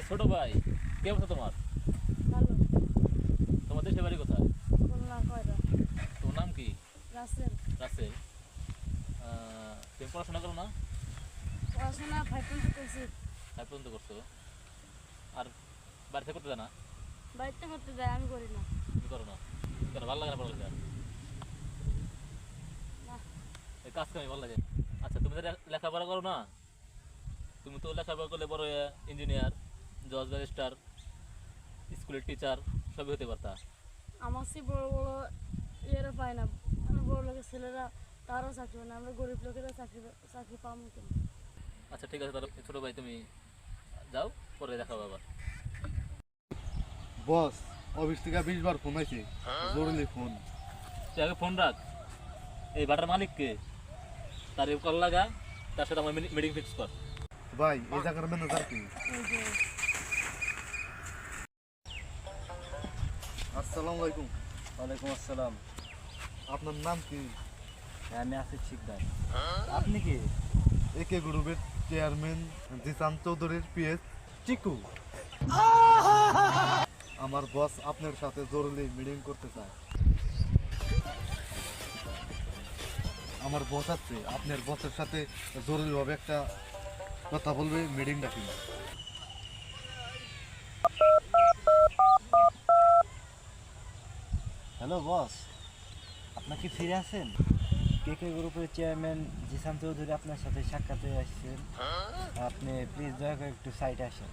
ছোট ভাই, কে অবস্থা তোমার? ভালো। তোমার দেশের বাড়ি কোথায়? খুলনা কয়রা। তোমার নাম কি? রাসেল। রাসেল। তুমি পড়াশোনা করো না? পড়াশোনা 5 পর্যন্ত করছি। ফাইভ পর্যন্ত করছো? আর বাড়িতে করতে দেয় না? বাড়িতে করতে দেয়, আমি করি না। তুমি করো না কেন? ভালো লাগে না পড়ালেখা? না। এই কাজ কামই ভালো লাগে? আচ্ছা, তুমি তো লেখাপড়া করো না? তুমি তো লেখাপড়া করলে বড় ইঞ্জিনিয়ার, জজ, ব্যারিস্টার, স্কুলের টিচার সবই হতে পারতা। আমার চেয়ে বড় বড় ইয়েরা পায় না। মানে বড় লোকের ছেলেরা তারও চাকরি পায় না, আমরা গরিব লোকেরা চাকরি পাবো কেন? আচ্ছা ঠিক আছে, তাহলে ছোট ভাই তুমি যাও, পরে দেখাবো আবার। বস, অফিস থেকে 20 বার ফোন আইছে, জরুরি ফোন। তুই আগে ফোন রাখ। এই বাটার মালিক কে? তার কল লাগা, তার সাথে আমার মিটিং ফিক্স কর। ভাই, এই জায়গার ম্যানেজার কি? এই যে আসসালামু আলাইকুম। ওয়ালাইকুম আসসালাম। আপনার নাম কি? আমি আসিফ শিকদার। আপনি কি? একে গ্রুপের চেয়ারম্যান জিসান চৌধুরীর পিএস চিকু। আমার বস আপনার সাথে জরুরি মিটিং করতে চায়। আমার বস আছে, আপনার বসের সাথে জরুরিভাবে একটা কথা বলবে, মিটিং ডাকিন। হ্যালো বস, আপনার কি ফিরে আছেন? কে কে গ্রুপের চেয়ারম্যান জিসান চৌধুরী আপনার সাথে সাক্ষাতে আসছেন। আপনি প্লিজ দয়া করে একটু সাইডে আসেন।